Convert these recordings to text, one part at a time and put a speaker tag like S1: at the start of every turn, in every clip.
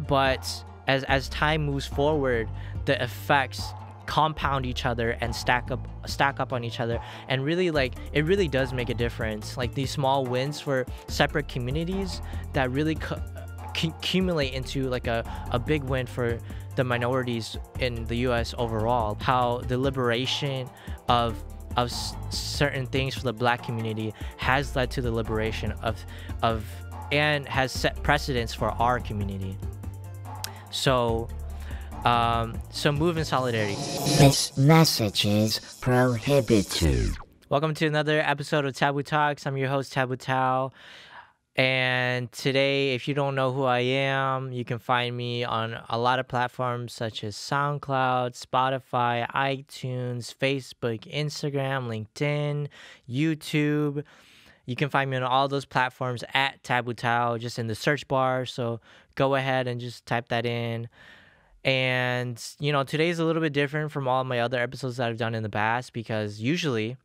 S1: but as time moves forward, the effects compound each other and stack up on each other, and really, like, it really does make a difference. Like, these small wins for separate communities that really accumulate into like a big win for the minorities in the US overall. How the liberation of certain things for the Black community has led to the liberation of and has set precedents for our community. So move in solidarity.
S2: This message is prohibited.
S1: Welcome to another episode of Taboo Talks. I'm your host, TabooTalks. And today, if you don't know who I am, you can find me on a lot of platforms such as SoundCloud, Spotify, iTunes, Facebook, Instagram, LinkedIn, YouTube. You can find me on all those platforms at TabooTalks, just in the search bar. So go ahead and just type that in. And, you know, today's a little bit different from all my other episodes that I've done in the past, because usually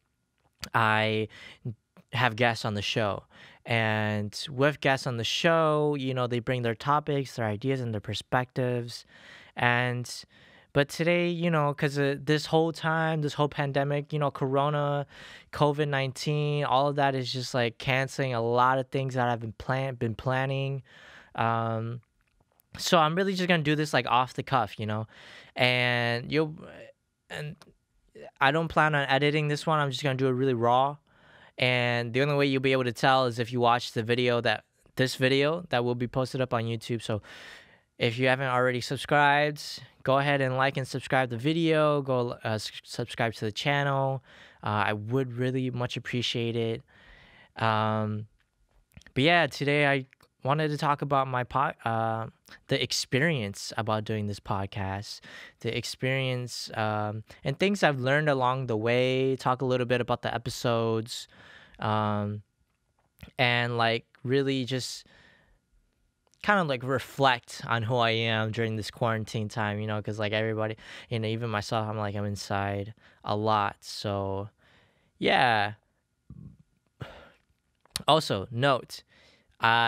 S1: I have guests on the show. And with guests on the show, you know, they bring their topics, their ideas, and their perspectives. But today, you know, because this whole pandemic, you know, Corona, COVID-19, all of that is just like canceling a lot of things that I've been planning. So I'm really just gonna do this like off the cuff, you know, and I don't plan on editing this one. I'm just gonna do it really raw. And the only way you'll be able to tell is if you watch this video that will be posted up on YouTube. So if you haven't already subscribed, go ahead and like and subscribe the video. Go subscribe to the channel. I would really much appreciate it. But yeah, today I wanted to talk about the experience about doing this podcast, the experience and things I've learned along the way. Talk a little bit about the episodes, and like really just kind of like reflect on who I am during this quarantine time, you know, because like everybody, you know, even myself, I'm inside a lot. So yeah. Also, note,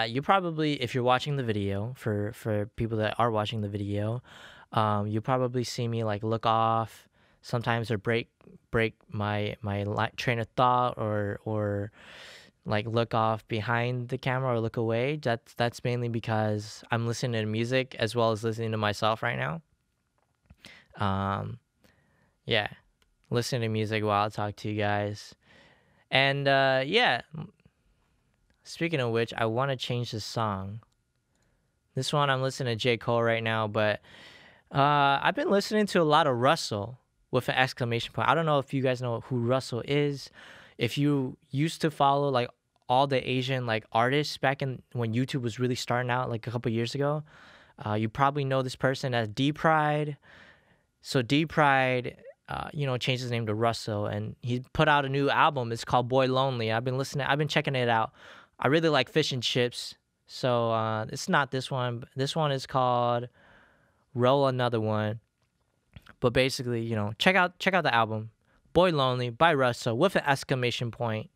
S1: you probably, if you're watching the video, for people that are watching the video, you probably see me like look off sometimes, or break my train of thought, or like look off behind the camera or look away. That's mainly because I'm listening to music as well as listening to myself right now. Yeah, listening to music while I talk to you guys. And yeah. Speaking of which, I want to change the song. This one, I'm listening to J. Cole right now, but I've been listening to a lot of Russell with an exclamation point. I don't know if you guys know who Russell is. If you used to follow like all the Asian like artists back when YouTube was really starting out, like a couple years ago, you probably know this person as D-Pride. So D-Pride, you know, changed his name to Russell, and he put out a new album. It's called Boy Lonely. I've been checking it out. I really like Fish and Chips, so it's not this one. This one is called Roll Another One. But basically, you know, check out the album, Boy Lonely by Russell with an exclamation point.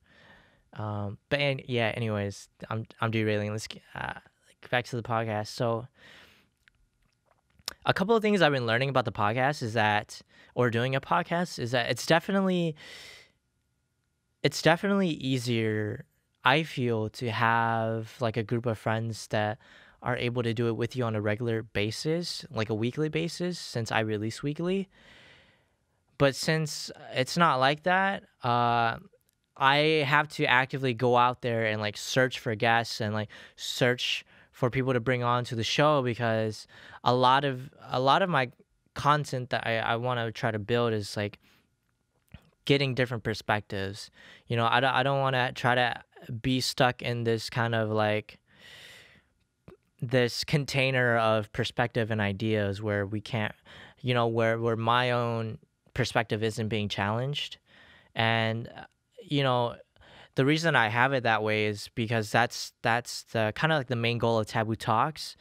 S1: Anyways, I'm derailing. Let's get back to the podcast. So a couple of things I've been learning about the podcast doing a podcast is that it's definitely easier, I feel, to have like a group of friends that are able to do it with you on a regular basis, like a weekly basis, since I release weekly. But since it's not like that, I have to actively go out there and like search for guests and like search for people to bring on to the show, because a lot of my content that I want to try to build is like getting different perspectives. You know, I don't want to try to be stuck in this kind of like this container of perspective and ideas where we can't, you know, where my own perspective isn't being challenged. And you know, the reason I have it that way is because that's the kind of like the main goal of Taboo Talks.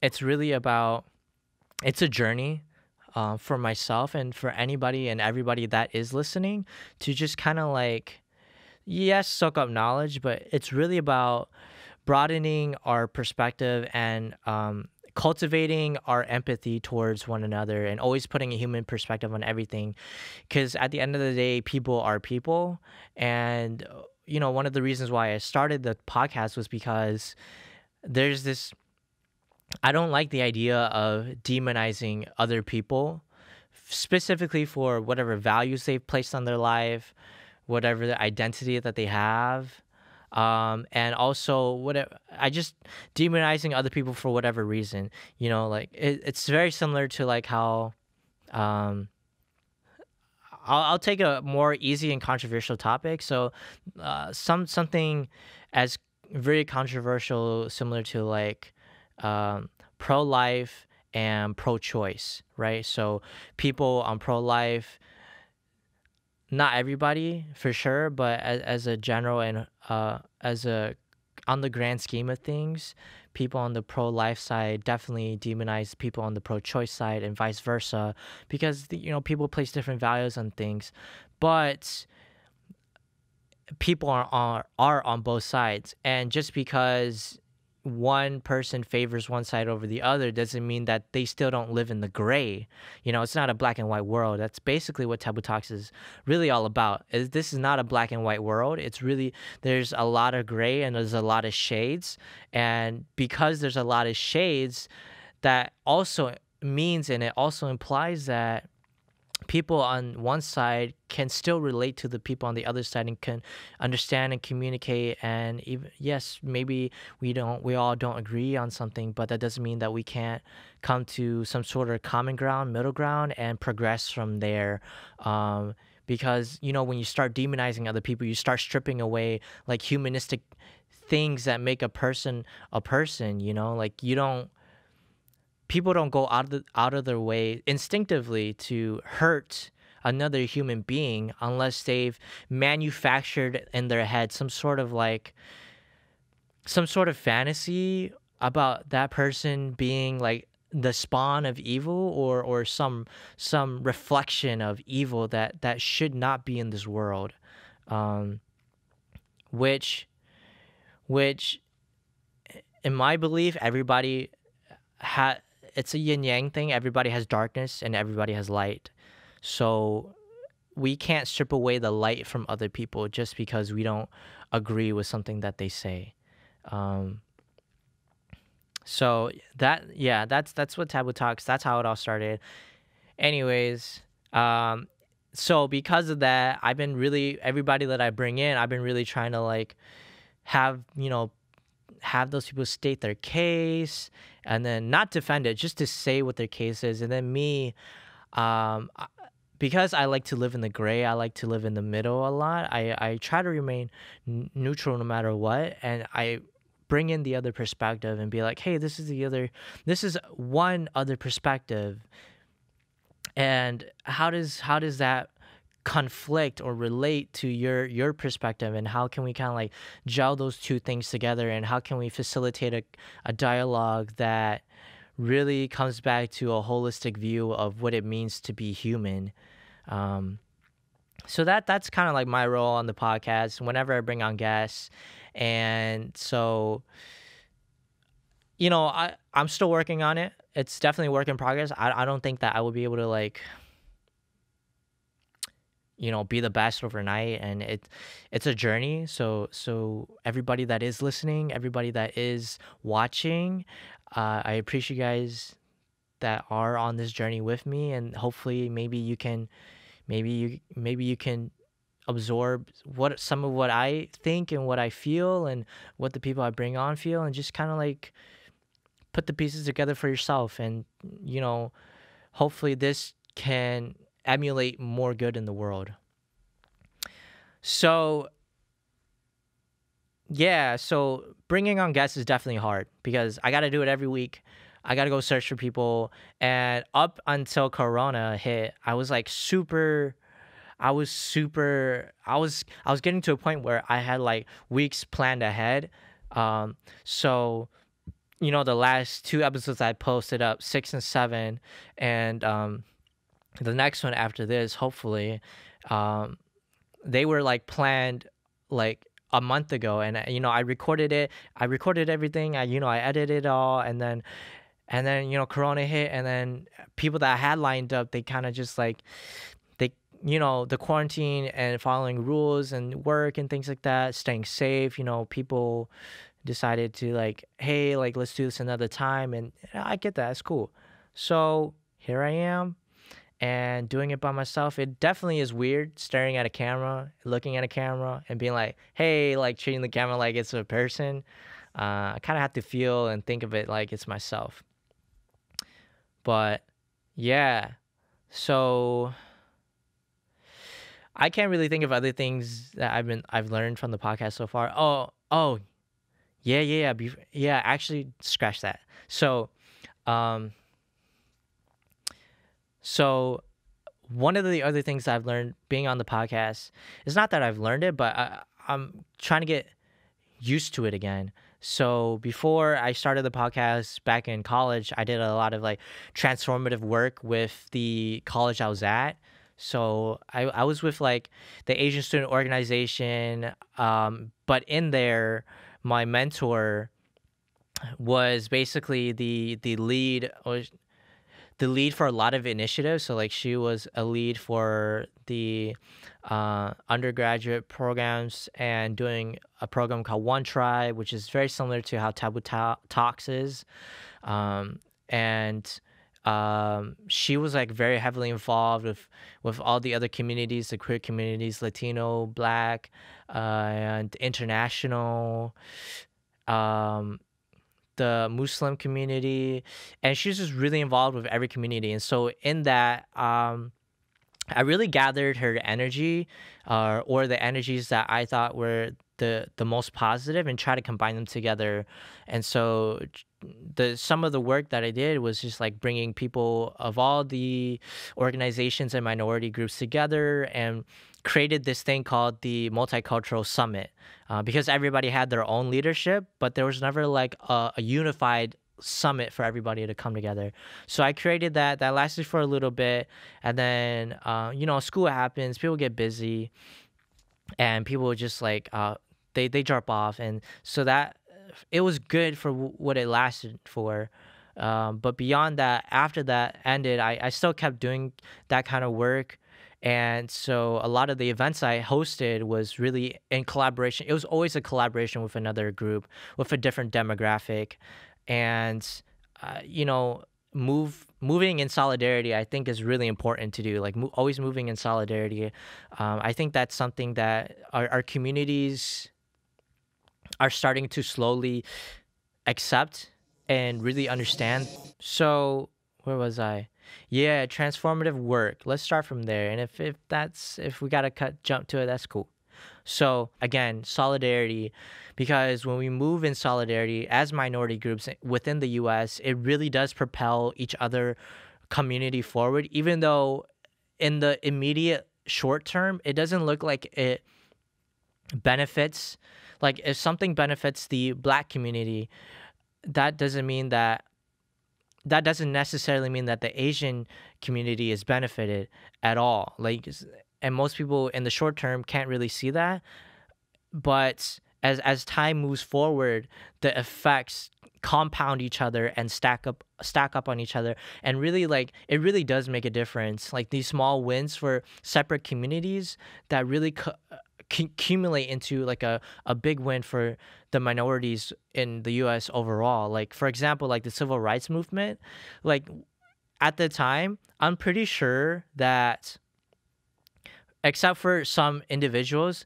S1: It's really about, it's a journey for myself and for anybody and everybody that is listening, to just kind of like, yes, soak up knowledge, but it's really about broadening our perspective and cultivating our empathy towards one another and always putting a human perspective on everything, because at the end of the day, people are people. And one of the reasons why I started the podcast was because there's this, I don't like the idea of demonizing other people, specifically for whatever values they've placed on their life, whatever the identity that they have. And also whatever, I just demonizing other people for whatever reason, like it's very similar to like how, I'll take a more easy and controversial topic. So, something as very controversial, similar to like, pro-life and pro-choice, right? So people on pro-life, not everybody for sure, but as a general and on the grand scheme of things, people on the pro-life side definitely demonize people on the pro-choice side, and vice versa, because people place different values on things, but people are on both sides, and just because one person favors one side over the other doesn't mean that they still don't live in the gray. It's not a black and white world. That's basically what Taboo Talks is really all about. This is not a black and white world. It's really, there's a lot of gray and there's a lot of shades. And because there's a lot of shades, that also means, and it also implies, that people on one side can still relate to the people on the other side and can understand and communicate. And even, yes, maybe we all don't agree on something, but that doesn't mean that we can't come to some sort of common ground, middle ground, and progress from there. Because when you start demonizing other people, you start stripping away like humanistic things that make a person a person. Like people don't go out of their way instinctively to hurt another human being unless they've manufactured in their head some sort of fantasy about that person being like the spawn of evil, or some reflection of evil that should not be in this world. Which in my belief, everybody it's a yin yang thing. Everybody has darkness and everybody has light. So we can't strip away the light from other people just because we don't agree with something that they say. So that's what Taboo Talks. That's how it all started. Anyways, so because of that, everybody that I bring in, I've been really trying to like have those people state their case, and then not defend it, just to say what their case is. And then me, because I like to live in the gray, I like to live in the middle a lot. I try to remain neutral no matter what, and I bring in the other perspective and be like, hey, this is one other perspective, and how does that conflict or relate to your perspective, and how can we kind of like gel those two things together, and how can we facilitate a dialogue that really comes back to a holistic view of what it means to be human. So that's kind of like my role on the podcast whenever I bring on guests. And so I'm still working on it. It's definitely a work in progress. I don't think that I will be able to like be the best overnight, and it's a journey. So everybody that is listening, everybody that is watching, I appreciate you guys that are on this journey with me, and hopefully maybe you can absorb some of what I think and what I feel and what the people I bring on feel, and just kind of like put the pieces together for yourself. And hopefully this can emulate more good in the world. So bringing on guests is definitely hard because I got to do it every week. I got to go search for people. And up until Corona hit, I was getting to a point where I had like weeks planned ahead. So the last 2 episodes I posted up, 6 and 7, and the next one after this, hopefully, they were like planned like a month ago, and I recorded it. I recorded everything. I edited it all, and then And then, Corona hit, and then people that had lined up, they kind of just like, they, the quarantine and following rules and work and things like that, staying safe, people decided to like, hey, like, let's do this another time. And I get that. It's cool. So here I am and doing it by myself. It definitely is weird staring at a camera, looking at a camera and being like, hey, like treating the camera like it's a person. I kind of have to feel and think of it like it's myself. But yeah, so I can't really think of other things that I've learned from the podcast so far. Oh, yeah. Actually, scratch that. So, so one of the other things I've learned being on the podcast is not that I've learned it, but I'm trying to get used to it again. So before I started the podcast back in college, I did a lot of like transformative work with the college I was at. So I was with like the Asian Student Organization, but in there, my mentor was basically the lead, or the lead for a lot of initiatives. So like she was a lead for the undergraduate programs and doing a program called One Tribe, which is very similar to how TabooTalks is. And she was like very heavily involved with all the other communities, the queer communities, Latino, Black, and international, the Muslim community, and she's just really involved with every community. And so in that, I really gathered her energy, or the energies that I thought were the most positive, and try to combine them together. And so some of the work that I did was just like bringing people of all the organizations and minority groups together, and created this thing called the Multicultural Summit, because everybody had their own leadership, but there was never like a unified summit for everybody to come together. So I created that. That lasted for a little bit, and then school happens, people get busy, and people just like they drop off, and so that it was good for what it lasted for. But beyond that, after that ended, I still kept doing that kind of work. And so a lot of the events I hosted was really in collaboration. It was always a collaboration with another group, with a different demographic. And, moving in solidarity, I think, is really important to do. Like always moving in solidarity. I think that's something that our communities are starting to slowly accept and really understand. So where was I? Yeah, transformative work. Let's start from there. And if we gotta jump to it, that's cool. So again, solidarity, because when we move in solidarity as minority groups within the U.S., it really does propel each other community forward. Even though in the immediate short term, it doesn't look like it benefits. Like if something benefits the Black community, that doesn't necessarily mean that the Asian community is benefited at all. Like, and most people in the short term can't really see that. But as time moves forward, the effects compound each other and stack up on each other, and really, like, it really does make a difference. Like these small wins for separate communities that really accumulate into like a big win for the minorities in the US overall. Like, for example, like the civil rights movement, like at the time, I'm pretty sure that, except for some individuals,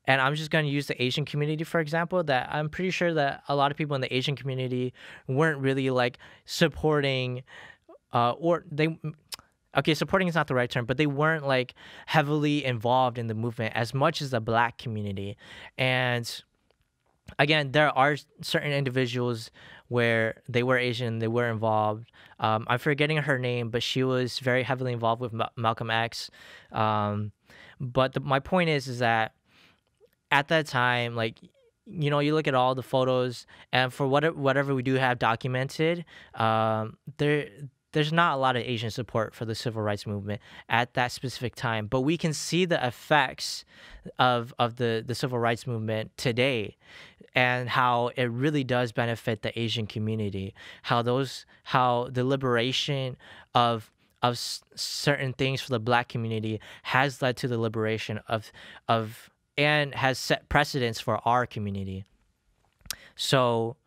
S1: and I'm just going to use the Asian community for example, that I'm pretty sure that a lot of people in the Asian community weren't really like supporting, supporting is not the right term, but they weren't like heavily involved in the movement as much as the Black community. And again, there are certain individuals where they were Asian, they were involved. I'm forgetting her name, but she was very heavily involved with Malcolm X. But my point is that at that time, like, you look at all the photos, and for whatever we do have documented, there's not a lot of Asian support for the civil rights movement at that specific time. But we can see the effects of the civil rights movement today. and how it really does benefit the Asian community. How the liberation of certain things for the Black community has led to the liberation of and has set precedents for our community. So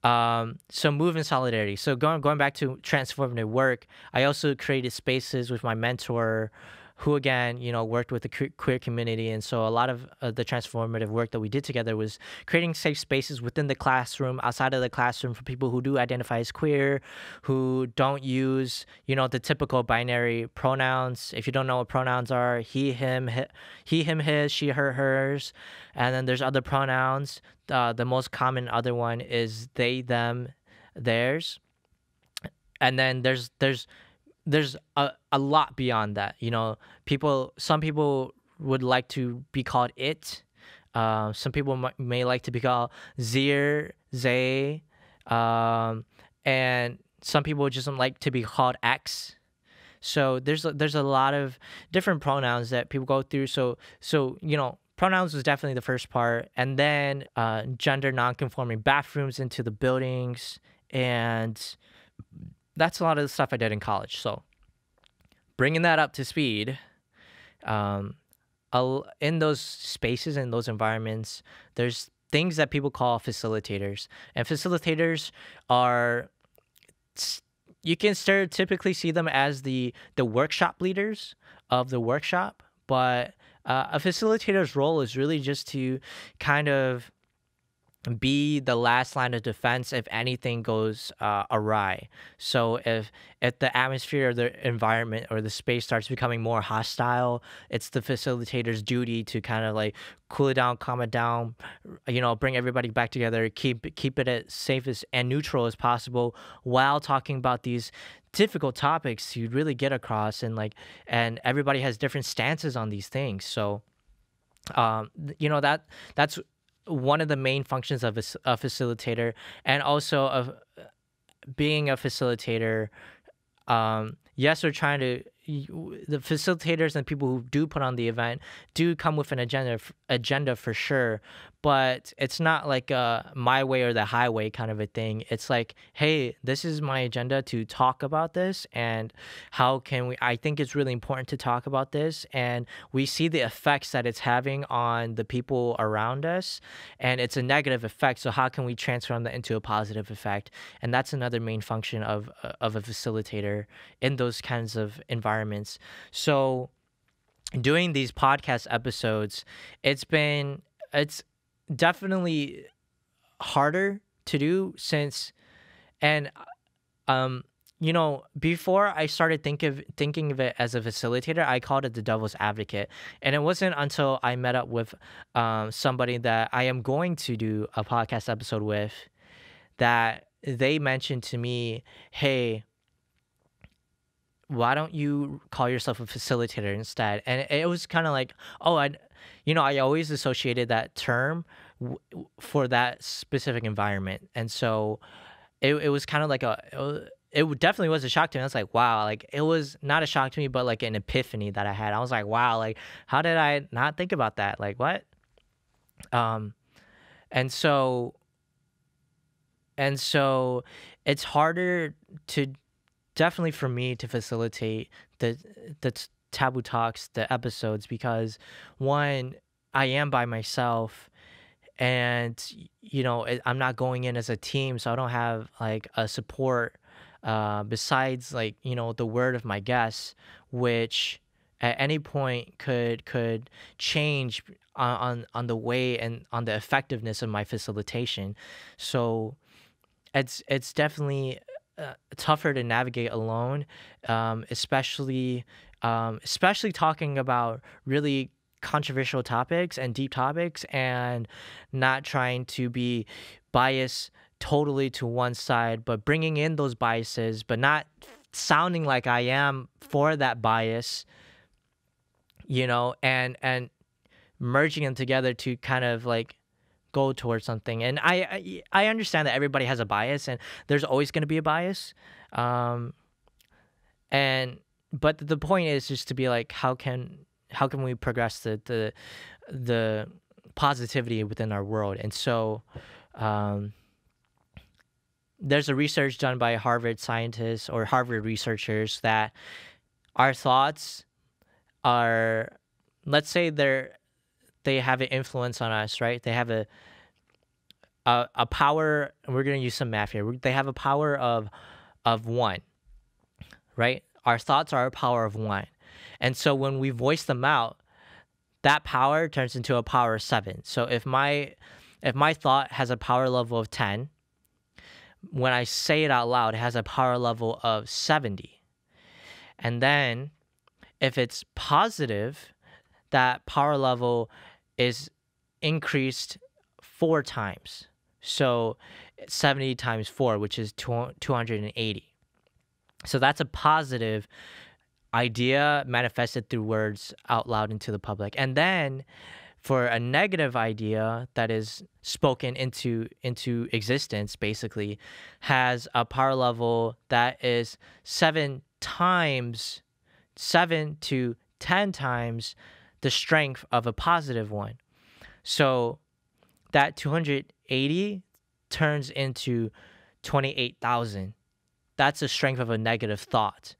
S1: so move in solidarity. So going back to transformative work, I also created spaces with my mentor, who again, worked with the queer community. And so a lot of the transformative work that we did together was creating safe spaces within the classroom, outside of the classroom, for people who do identify as queer, who don't use, the typical binary pronouns. If you don't know what pronouns are, he, him, his, she, her, hers. And then there's other pronouns. The most common other one is they, them, theirs. And then there's a lot beyond that. Some people would like to be called it. Some people may like to be called zir, zay, and some people just don't like to be called X. So there's a lot of different pronouns that people go through. So pronouns was definitely the first part, and then gender nonconforming bathrooms into the buildings, and that's a lot of the stuff I did in college. So bringing that up to speed, in those spaces, in those environments, there's things that people call facilitators. And facilitators are, you can stereotypically see them as the workshop leaders of the workshop, but a facilitator's role is really just to kind of be the last line of defense if anything goes awry. So if the atmosphere or the environment or the space starts becoming more hostile, it's the facilitator's duty to kind of like cool it down, calm it down, bring everybody back together, keep it as safe and neutral as possible, while talking about these difficult topics to really get across. And everybody has different stances on these things. So that's one of the main functions of a facilitator. And also of being a facilitator, yes, we're trying to, the facilitators and people who do put on the event do come with an agenda for sure, but it's not like a my way or the highway kind of a thing. It's like, hey, this is my agenda to talk about this, and I think it's really important to talk about this, and we see the effects that it's having on the people around us, and it's a negative effect, so how can we transform that into a positive effect? And that's another main function of a facilitator in those kinds of environments. So doing these podcast episodes, it's definitely harder to do before I started thinking of it as a facilitator, I called it the devil's advocate. And it wasn't until I met up with somebody that I am going to do a podcast episode with that they mentioned to me, hey, why don't you call yourself a facilitator instead? And it was kind of like, oh, I always associated that term for that specific environment. And so it was kind of like it definitely was a shock to me. I was like, wow, like it was not a shock to me, but like an epiphany that I had. I was like, wow, like how did I not think about that? Like what? And so it's harder to, definitely for me, to facilitate the Taboo Talks, the episodes, because one, I am by myself, and I'm not going in as a team, so I don't have like a support besides like the word of my guests, which at any point could change on the way and on the effectiveness of my facilitation. So it's definitely tougher to navigate alone, especially talking about really controversial topics and deep topics, and not trying to be biased totally to one side, but bringing in those biases, but not sounding like I am for that bias, and merging them together to kind of like go towards something. And I understand that everybody has a bias, and there's always going to be a bias, but the point is just to be like, how can we progress the positivity within our world. And so there's a research done by Harvard scientists or Harvard researchers that our thoughts are, let's say they have an influence on us, right? They have a power. We're going to use some math here. They have a power of 1, right? Our thoughts are a power of 1. And so when we voice them out, that power turns into a power of 7. So if my thought has a power level of 10, when I say it out loud, it has a power level of 70. And then if it's positive, that power level is increased 4 times. So 70 times 4, which is 280. So that's a positive idea manifested through words out loud into the public. And then for a negative idea that is spoken into existence, basically, has a power level that is 7 to 10 times the strength of a positive one. So that 280 turns into 28,000. That's the strength of a negative thought.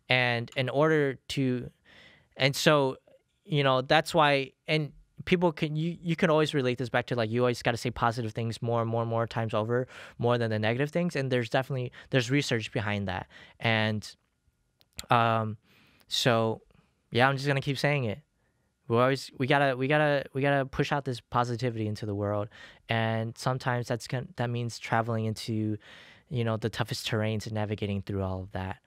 S1: And in order to, and so, that's why, and people can, you can always relate this back to, like, you always got to say positive things more and more and more times over, more than the negative things. And there's research behind that. And so yeah, I'm just going to keep saying it. We gotta push out this positivity into the world. And sometimes that means traveling into, the toughest terrains and navigating through all of that.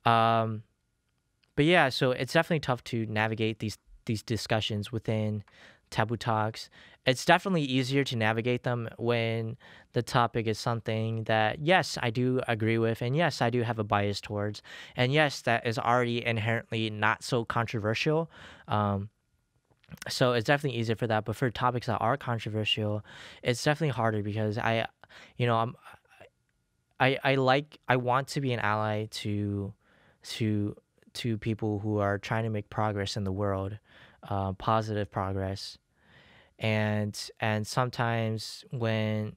S1: But yeah, so it's definitely tough to navigate these discussions within Taboo Talks. It's definitely easier to navigate them when the topic is something that, yes, I do agree with, and yes, I do have a bias towards, and yes, that is already inherently not so controversial. So it's definitely easier for that. But for topics that are controversial, it's definitely harder because I want to be an ally to people who are trying to make progress in the world, positive progress. And sometimes when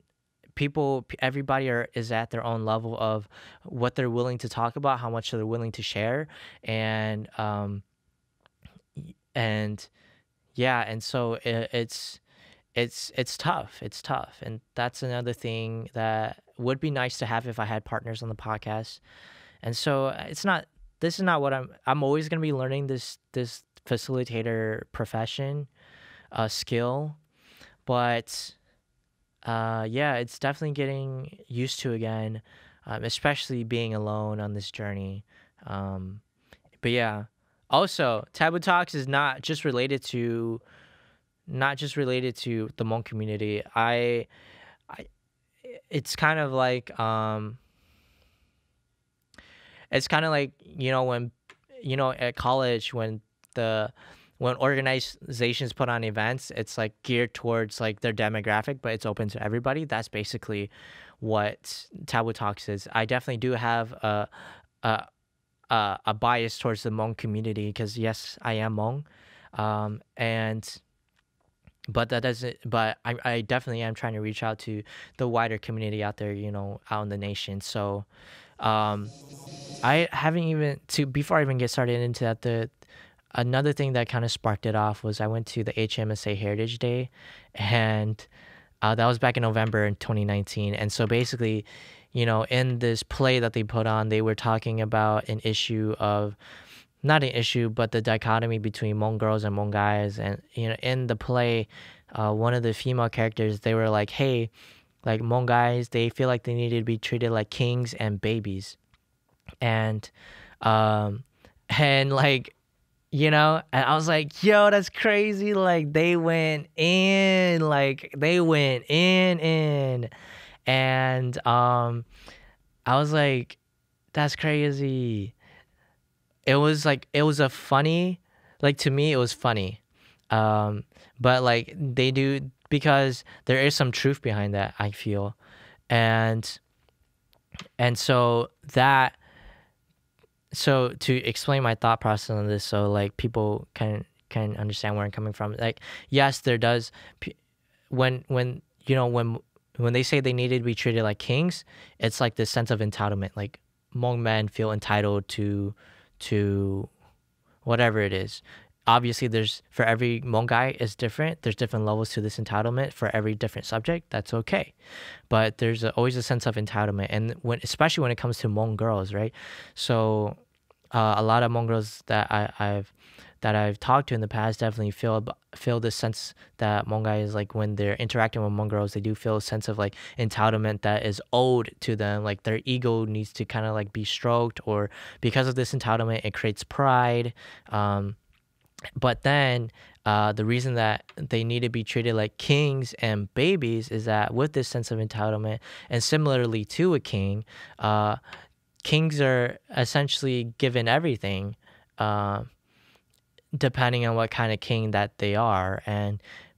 S1: everybody is at their own level of what they're willing to talk about, how much they're willing to share, and yeah, and so it's tough. It's tough, and that's another thing that would be nice to have if I had partners on the podcast. And so this is not what I'm always going to be learning this facilitator profession, skill, but yeah, it's definitely getting used to again, especially being alone on this journey. But yeah, also Taboo Talks is not just related to the Hmong community. It's kind of like when at college when organizations put on events, it's like geared towards like their demographic, but it's open to everybody. That's basically what Taboo Talks is. I definitely do have a bias towards the Hmong community because yes, I am Hmong, but that doesn't. But I definitely am trying to reach out to the wider community out there, out in the nation. So, I haven't even before I even get started into that. Another thing that kind of sparked it off was I went to the HMSA Heritage Day, and that was back in November in 2019. And so basically, in this play that they put on, they were talking about not an issue, but the dichotomy between Hmong girls and Hmong guys. And, in the play, one of the female characters, they were like, hey, like Hmong guys, they feel like they needed to be treated like kings and babies. And like, and I was like, yo, that's crazy. Like they went in. And I was like, that's crazy. It was a funny, like to me it was funny. But like they do, because there is some truth behind that, I feel. And so to explain my thought process on this, so like people can can understand where I'm coming from. Like, yes, there does when when they say they needed to be treated like kings, it's like this sense of entitlement. Like Hmong men feel entitled to whatever it is. Obviously, there's for every Hmong guy is different. There's different levels to this entitlement for every different subject. That's okay, but there's always a sense of entitlement, and especially when it comes to Hmong girls, right? So, a lot of Hmong girls that I've talked to in the past definitely feel this sense that Hmong guys, like when they're interacting with Hmong girls, they do feel a sense of like entitlement that is owed to them. Like their ego needs to kind of like be stroked, or because of this entitlement, it creates pride. But then the reason that they need to be treated like kings and babies is that with this sense of entitlement, and similarly to a king, kings are essentially given everything, depending on what kind of king that they are.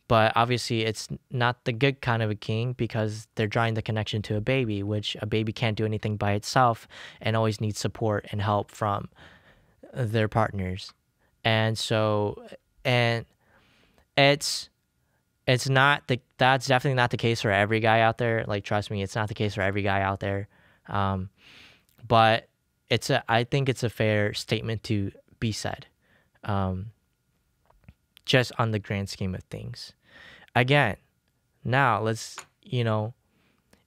S1: But obviously it's not the good kind of a king, because they're drawing the connection to a baby, which a baby can't do anything by itself and always needs support and help from their partners. And so, and it's that's definitely not the case for every guy out there. Like, trust me, it's not the case for every guy out there. But I think it's a fair statement to be said, just on the grand scheme of things. Again, now let's,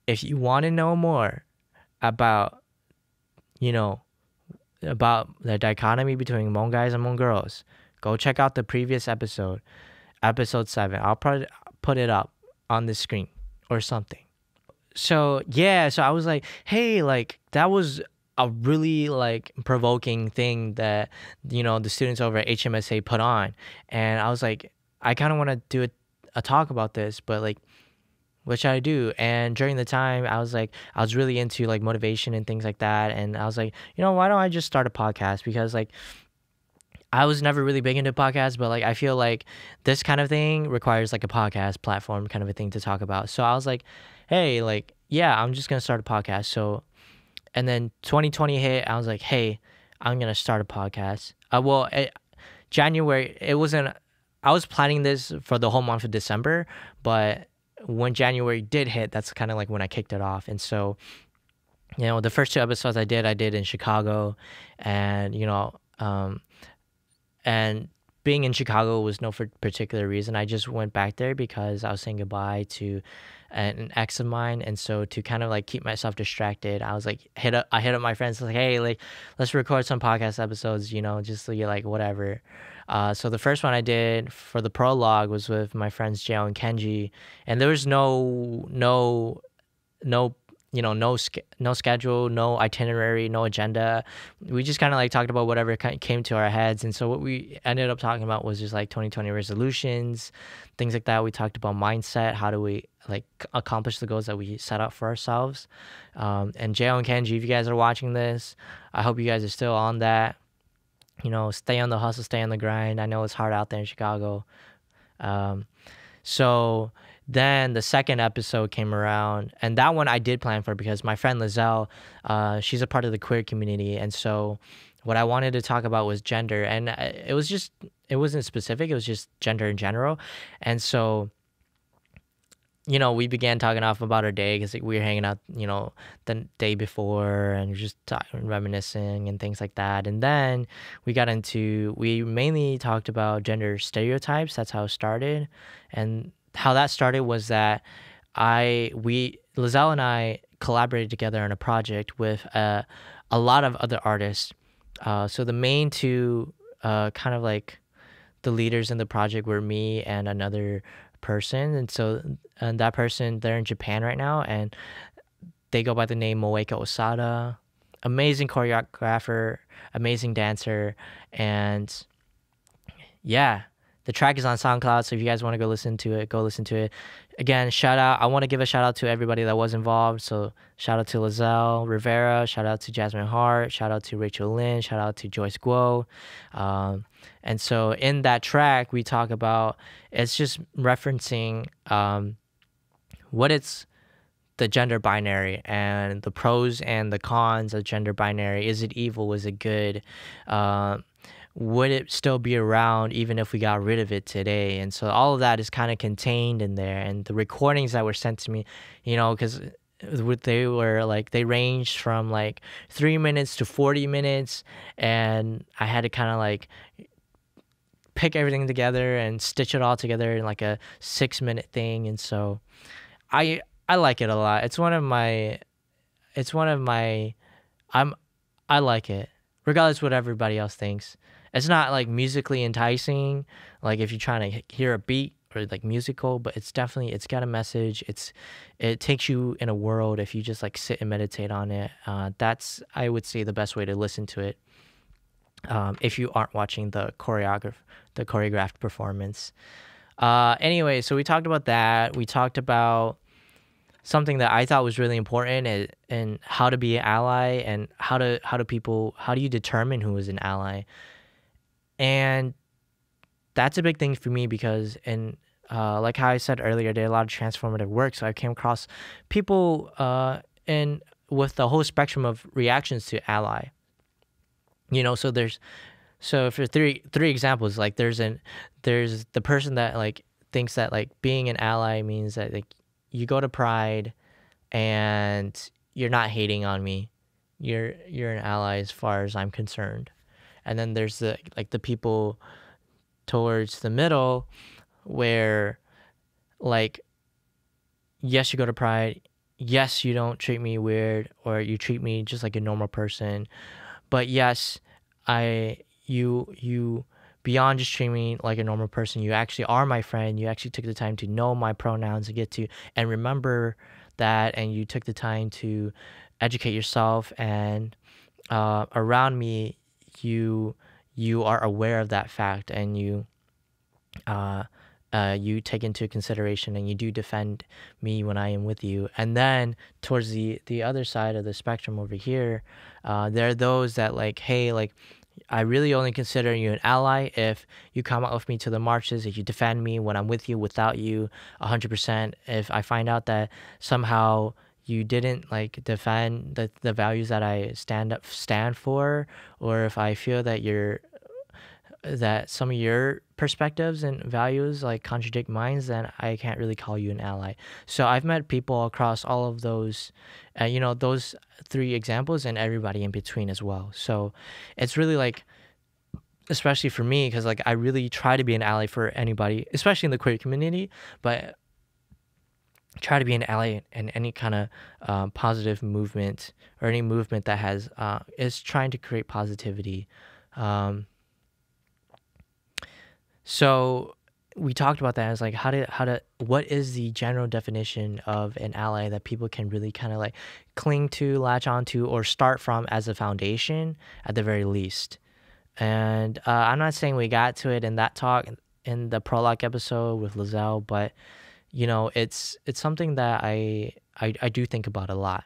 S1: if you want to know more about, about the dichotomy between Hmong guys and Hmong girls, go check out the previous episode 7. I'll probably put it up on the screen or something. So yeah, so I was like, hey, like that was a really like provoking thing that the students over at HMSA put on, and I was like, I kind of want to do a talk about this, but like, what should I do? And during the time, I was really into like motivation and things like that. And I was like, why don't I just start a podcast? Because like, I was never really big into podcasts, but like, I feel like this kind of thing requires like a podcast platform kind of a thing to talk about. So I was like, hey, like, yeah, I'm just going to start a podcast. So, and then 2020 hit. I was like, hey, I'm going to start a podcast. January, I was planning this for the whole month of December, but when January did hit, that's kind of like when I kicked it off. And so, the first 2 episodes I did in Chicago, and, and being in Chicago was no particular reason. I just went back there because I was saying goodbye to an ex of mine. And so to kind of like keep myself distracted, I was like, I hit up my friends, like, hey, like, let's record some podcast episodes, just so you're like, whatever. So the first one I did for the prologue was with my friends Jiao and Kengi, and there was no schedule, no itinerary, no agenda. We just kind of like talked about whatever came to our heads. And so what we ended up talking about was just like 2020 resolutions, things like that. We talked about mindset. How do we like accomplish the goals that we set out for ourselves? And Jiao and Kenji, if you guys are watching this, I hope you guys are still on that. Stay on the hustle, stay on the grind. I know it's hard out there in Chicago. So then the second episode came around, and that one I did plan for because my friend Liezel, she's a part of the queer community. And so what I wanted to talk about was gender, and it wasn't specific, it was just gender in general. And so, we began talking off about our day because we were hanging out, the day before, and just reminiscing and things like that. And then we mainly talked about gender stereotypes. That's how it started. And how that started was that Liezel and I collaborated together on a project with a lot of other artists. So the main 2 kind of like the leaders in the project were me and another person. And that person, they're in Japan right now, and they go by the name Moeka Osada. Amazing choreographer, amazing dancer. And yeah, the track is on SoundCloud, so if you guys want to go listen to it. Again, shout out. I want to give a shout out to everybody that was involved. So shout out to Liezel Rivera, shout out to Jasmine Hart, shout out to Rachel Lynn, shout out to Joyce Guo. And so in that track, we talk about, it's just referencing what it's the gender binary and the pros and the cons of gender binary. Is it evil? Is it good? would it still be around even if we got rid of it today? And so all of that is kind of contained in there. And the recordings that were sent to me, because they were like, they ranged from like 3 minutes to 40 minutes, and I had to kind of like pick everything together and stitch it all together in like a 6-minute thing. And so I like it a lot. I like it regardless of what everybody else thinks. It's not like musically enticing, like if you're trying to hear a beat or like musical, but it's got a message. It takes you in a world if you just like sit and meditate on it. That's, I would say, the best way to listen to it. If you aren't watching the choreographed performance. Anyway, so we talked about that. We talked about something that I thought was really important, and how to be an ally, and how do you determine who is an ally. And that's a big thing for me because, like how I said earlier, I did a lot of transformative work, so I came across people with the whole spectrum of reactions to ally. So for three examples, like there's the person that like thinks that like being an ally means that like you go to Pride and you're not hating on me. You're an ally as far as I'm concerned. And then there's the people towards the middle where like, yes, you go to Pride. Yes, you don't treat me weird, or you treat me just like a normal person. But yes, you beyond just treating me like a normal person, you actually are my friend. You actually took the time to know my pronouns and remember that, and you took the time to educate yourself, and around me, you are aware of that fact, and you take into consideration, and you do defend me when I am with you. And then towards the other side of the spectrum over here, there are those that like, hey, like, I really only consider you an ally if you come out with me to the marches, if you defend me when I'm with you, without you, 100%. If I find out that somehow you didn't like defend the values that I stand for, or if I feel that some of your perspectives and values like contradict mine, then I can't really call you an ally. So I've met people across all of those, those 3 examples, and everybody in between as well. So it's really like, especially for me, because like I really try to be an ally for anybody, especially in the queer community, but try to be an ally in any kind of positive movement, or any movement that has is trying to create positivity. So we talked about that as like what is the general definition of an ally that people can really kind of like cling to, latch onto, or start from as a foundation at the very least. And I'm not saying we got to it in that talk in the prologue episode with Liezel, but it's something that I do think about a lot,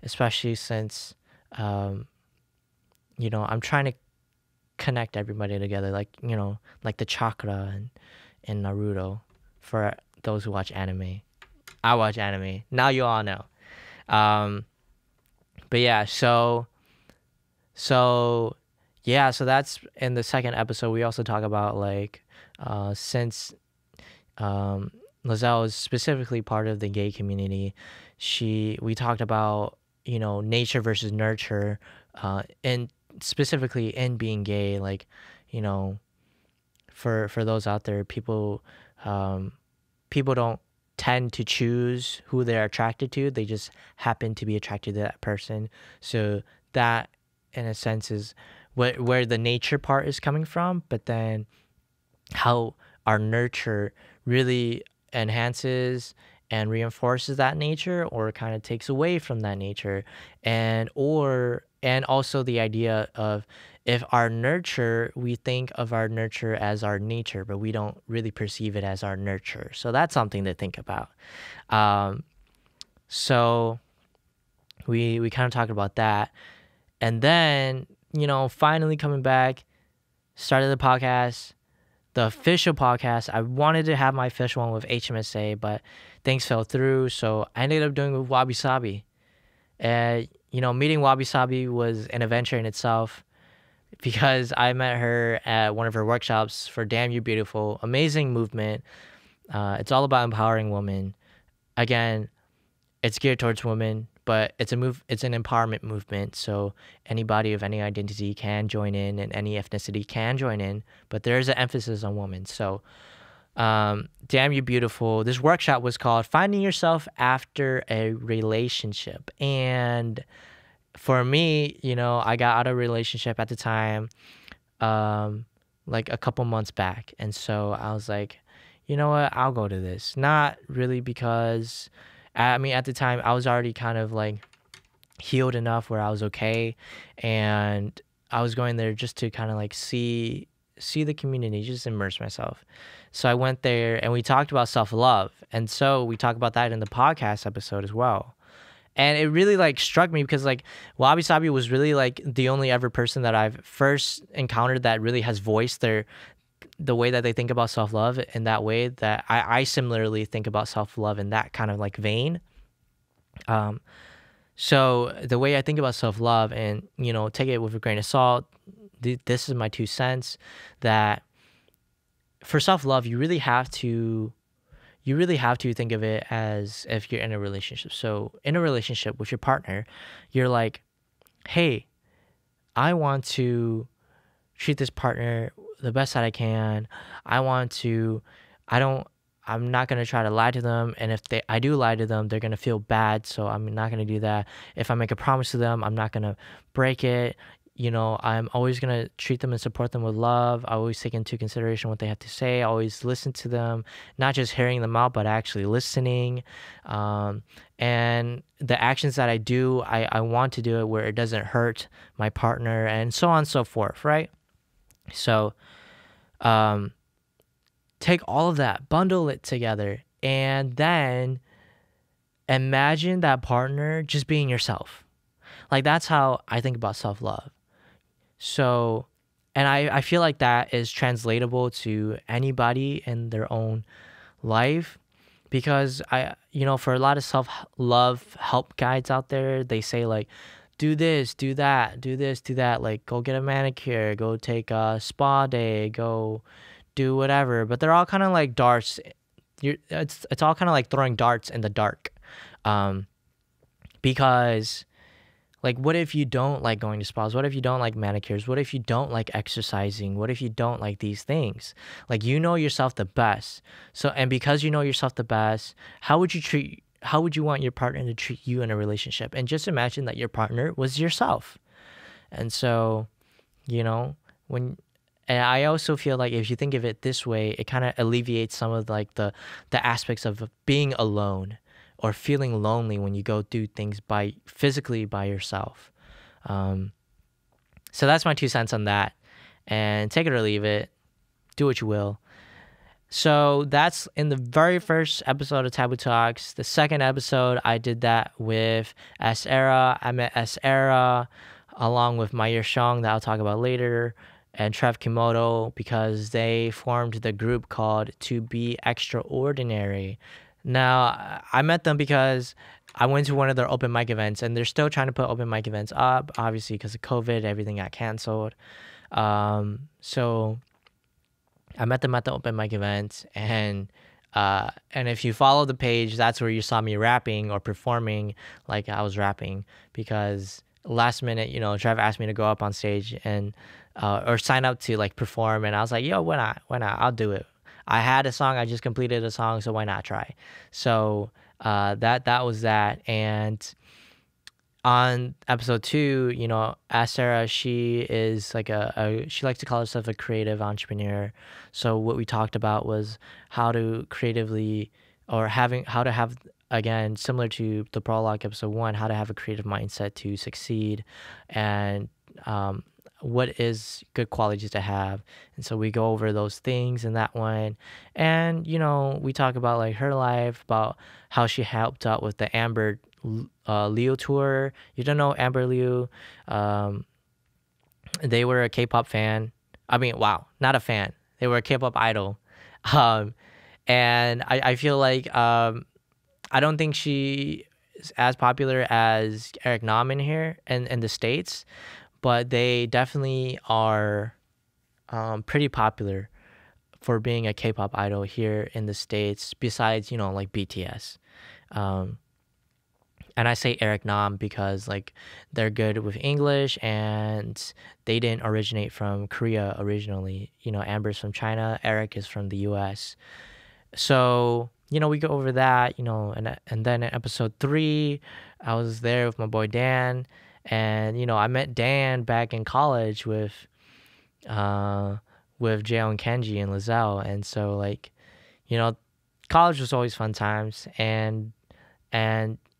S1: especially since I'm trying to connect everybody together, like like the chakra in Naruto, for those who watch anime. I watch anime, now you all know. But yeah, so that's in the second episode. We also talk about like since Liezel is specifically part of the gay community, we talked about nature versus nurture, and specifically in being gay, like for those out there, people don't tend to choose who they're attracted to. They just happen to be attracted to that person. So that in a sense is where the nature part is coming from, but then how our nurture really enhances and reinforces that nature, or kind of takes away from that nature. And also the idea of, if our nurture, we think of our nurture as our nature, but we don't really perceive it as our nurture. So that's something to think about. So we kind of talked about that. And then, finally coming back, started the podcast, the official podcast. I wanted to have my official one with HMSA, but things fell through. So I ended up doing it with Wabi Sabi. Meeting Wabi Sabi was an adventure in itself. because I met her at one of her workshops for Damn You Beautiful. Amazing movement. It's all about empowering women. Again, it's geared towards women, but it's an empowerment movement. So anybody of any identity can join in, and any ethnicity can join in, but there's an emphasis on women. So Damn You Beautiful. This workshop was called Finding Yourself After a Relationship. And for me, I got out of a relationship at the time, like a couple months back. And so I was like, you know what, I'll go to this. Not really because, at the time I was already kind of like healed enough where I was okay. And I was going there just to kind of like see the community, just immerse myself. So I went there and we talked about self-love. And so we talk about that in the podcast episode as well. And it really like struck me because like Wabi Sabi was really like the only ever person that I've first encountered that really has voiced the way that they think about self-love in that way that I similarly think about self-love in that kind of like vein. So the way I think about self-love, and take it with a grain of salt, this is my 2 cents, that for self-love you really have to think of it as if you're in a relationship. So in a relationship with your partner, you're like, hey, I want to treat this partner the best that I can. I'm not going to try to lie to them. And if I do lie to them, they're going to feel bad. So I'm not going to do that. If I make a promise to them, I'm not going to break it. I'm always going to treat them and support them with love. I always take into consideration what they have to say. I always listen to them, not just hearing them out, but actually listening. And the actions that I do, I want to do it where it doesn't hurt my partner, and so on and so forth, right? So take all of that, bundle it together, and then imagine that partner just being yourself. Like, that's how I think about self-love. So, and I feel like that is translatable to anybody in their own life, because for a lot of self-love help guides out there, they say like, do this, do that, do this, do that, like go get a manicure, go take a spa day, go do whatever. But they're all kind of like darts. It's all kind of like throwing darts in the dark, because like, what if you don't like going to spas? What if you don't like manicures? What if you don't like exercising? What if you don't like these things? Like, you know yourself the best. So, and because you know yourself the best, how would you want your partner to treat you in a relationship? And just imagine that your partner was yourself. And so, and I also feel like if you think of it this way, it kind of alleviates some of like the aspects of being alone or feeling lonely when you go do things physically by yourself. So that's my 2 cents on that. And take it or leave it. Do what you will. So that's in the very first episode of Taboo Talks. The second episode, I did that with Ess Era. I met Ess Era along with Mai Yer Xiong, that I'll talk about later, and Trev Kimoto, because they formed the group called T.BeExtraordinary. Now, I met them because I went to one of their open mic events, and they're still trying to put open mic events up, obviously because of COVID, everything got canceled. So I met them at the open mic event, and if you follow the page, that's where you saw me rapping or performing like I was rapping, because last minute, Trev asked me to go up on stage and or sign up to like perform, and I was like, yo, why not? I'll do it. I had a song, I just completed a song, so why not try? So that was that. And on episode 2, Ess Era, she is like she likes to call herself a creative entrepreneur. So what we talked about was how to creatively, or how to have, again, similar to the prologue episode 1, how to have a creative mindset to succeed, and what is good qualities to have. And so we go over those things in that one. And, we talk about like her life, about how she helped out with the Amber Liu tour. You don't know Amber Liu? They were a K-pop fan. Not a fan. They were a K-pop idol. And I feel like I don't think she is as popular as Eric Nam in here in the States. but they definitely are pretty popular for being a K-pop idol here in the States, besides, like BTS. Um, and I say Eric Nam because like they're good with English and they didn't originate from Korea originally. Amber's from China, Eric is from the US. So, we go over that, and then in episode 3, I was there with my boy Dan, and I met Dan back in college with Jae and Kenji and Liezel. And so like, college was always fun times, and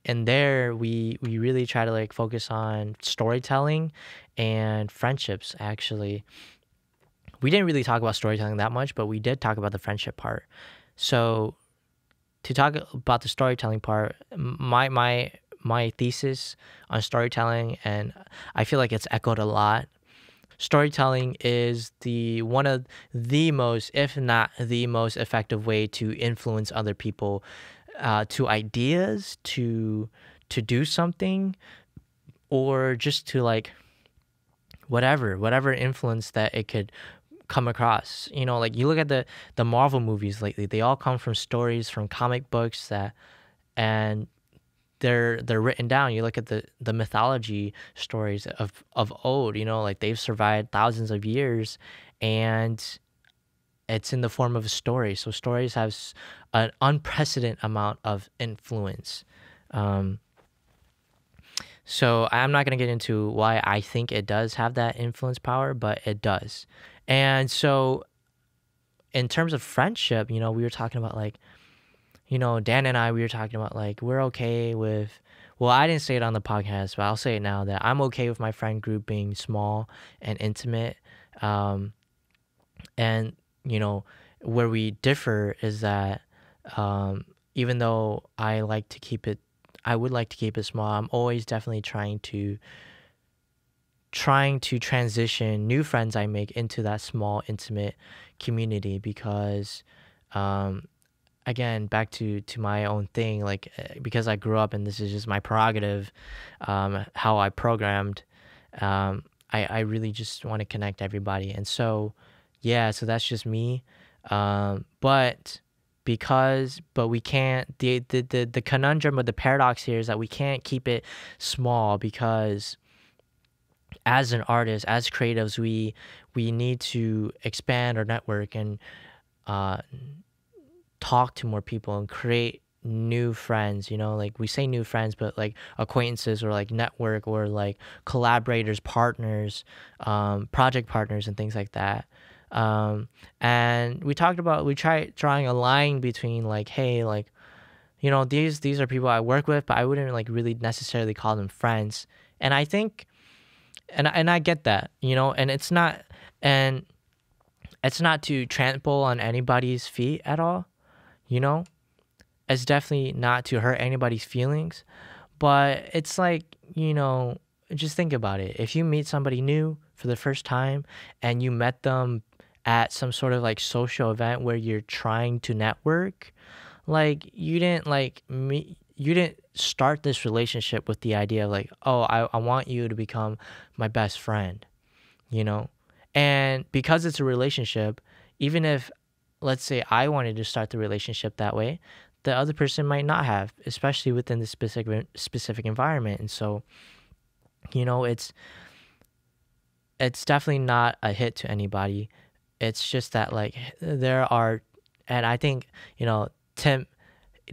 S1: there we really try to like focus on storytelling and friendships. Actually, we didn't really talk about storytelling that much, but we did talk about the friendship part. So to talk about the storytelling part, my thesis on storytelling, and I feel like it's echoed a lot. Storytelling is one of the most, if not the most effective way to influence other people to ideas, to do something, or just to like whatever influence that it could come across. Like you look at the Marvel movies lately, they all come from stories from comic books and they're written down. You look at the mythology stories of old, like they've survived thousands of years, and it's in the form of a story. So stories have an unprecedented amount of influence. So I'm not going to get into why I think it does have that influence power, but it does. And so in terms of friendship, we were talking about like, Dan and I, we were talking about like, we're okay with, well, I didn't say it on the podcast, but I'll say it now that I'm okay with my friend group being small and intimate. And, where we differ is that even though I would like to keep it small, I'm always definitely trying to transition new friends I make into that small, intimate community because, again, back to my own thing, like because I grew up and this is just my prerogative, how I programmed, I really just want to connect everybody. And so, yeah, so that's just me. But we can't, the conundrum or the paradox here is that we can't keep it small because as an artist, as creatives, we need to expand our network and talk to more people and create new friends. Like we say new friends, but like acquaintances or like network or like collaborators, partners, project partners and things like that. And we try drawing a line between like, hey, like, these are people I work with, but I wouldn't like really necessarily call them friends. And I think, and I get that, and it's not to trample on anybody's feet at all, it's definitely not to hurt anybody's feelings, but it's like, just think about it. If you meet somebody new for the first time and you met them at some sort of like social event where you're trying to network, like you didn't start this relationship with the idea of like, oh, I want you to become my best friend, and because it's a relationship, even if, let's say, I wanted to start the relationship that way, the other person might not have, especially within the specific environment. And so, it's definitely not a hit to anybody. It's just that like there are, and I think, Tim,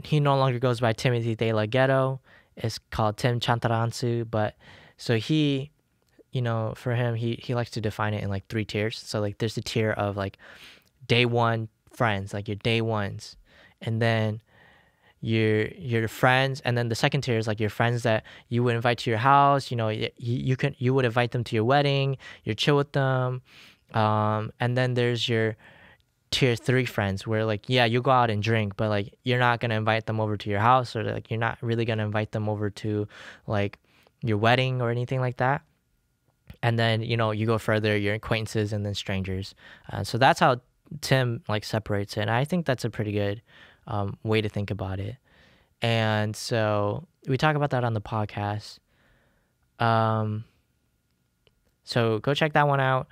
S1: he no longer goes by Timothy De La Ghetto. It's called Tim Chantaransu. But so he, for him, he likes to define it in like 3 tiers. So like there's the tier of like day one friends, like your day ones, and then your friends, and then the second tier is like your friends that you would invite to your house. You would invite them to your wedding, you chill with them, and then there's your tier 3 friends where like, yeah, you go out and drink, but like you're not gonna invite them over to your house, or like you're not really gonna invite them over to like your wedding or anything like that. And then you go further, your acquaintances, and then strangers. So that's how Tim like separates it, and I think that's a pretty good way to think about it. And so we talk about that on the podcast. So go check that one out.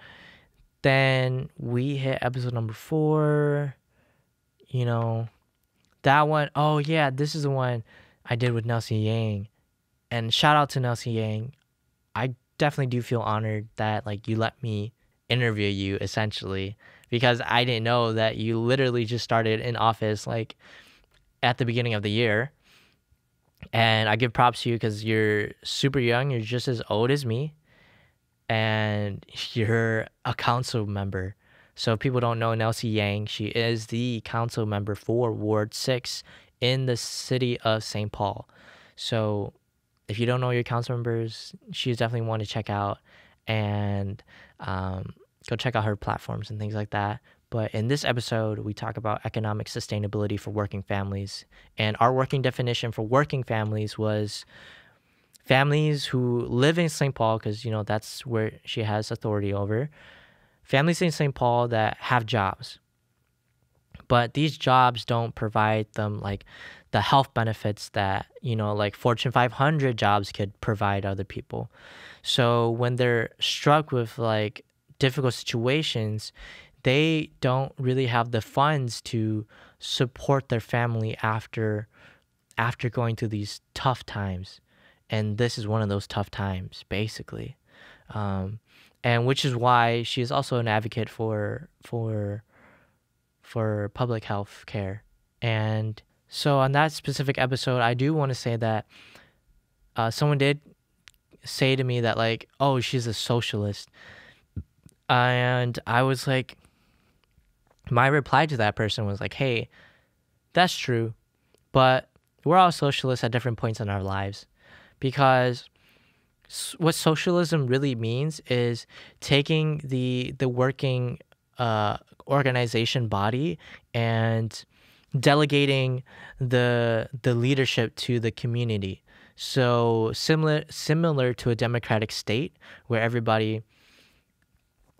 S1: Then we hit episode number 4. You know, that one, oh yeah, this is the one I did with Nelsie Yang. And shout out to Nelsie Yang. I definitely do feel honored that like you let me interview you essentially, because I didn't know that you literally just started in office like at the beginning of the year. And I give props to you because you're super young. You're just as old as me. And you're a council member. So if people don't know Nelsie Yang, she is the council member for Ward 6 in the city of St. Paul. So if you don't know your council members, she's definitely one to check out, and go check out her platforms and things like that. But in this episode, we talk about economic sustainability for working families. And our working definition for working families was families who live in St. Paul, because, you know, that's where she has authority over. Families in St. Paul that have jobs. But these jobs don't provide them like the health benefits that, you know, like Fortune 500 jobs could provide other people. So when they're struck with like difficult situations, they don't really have the funds to support their family after going through these tough times. And this is one of those tough times, basically. And which is why she is also an advocate for public health care. And so on that specific episode, I do want to say that someone did say to me that like, oh, she's a socialist. And I was like, my reply to that person was like, hey, that's true, but we're all socialists at different points in our lives. Because what socialism really means is taking the working organization body and delegating the leadership to the community. So similar to a democratic state where everybody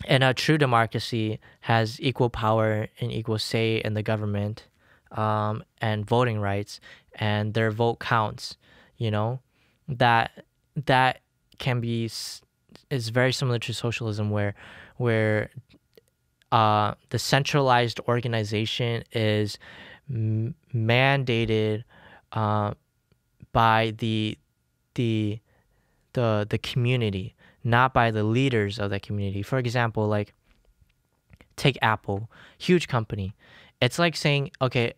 S1: in a true democracy has equal power and equal say in the government, and voting rights, and their vote counts. You know, that can be is very similar to socialism, where the centralized organization is mandated by the community, not by the leaders of that community. For example, like take Apple, huge company. It's like saying, okay,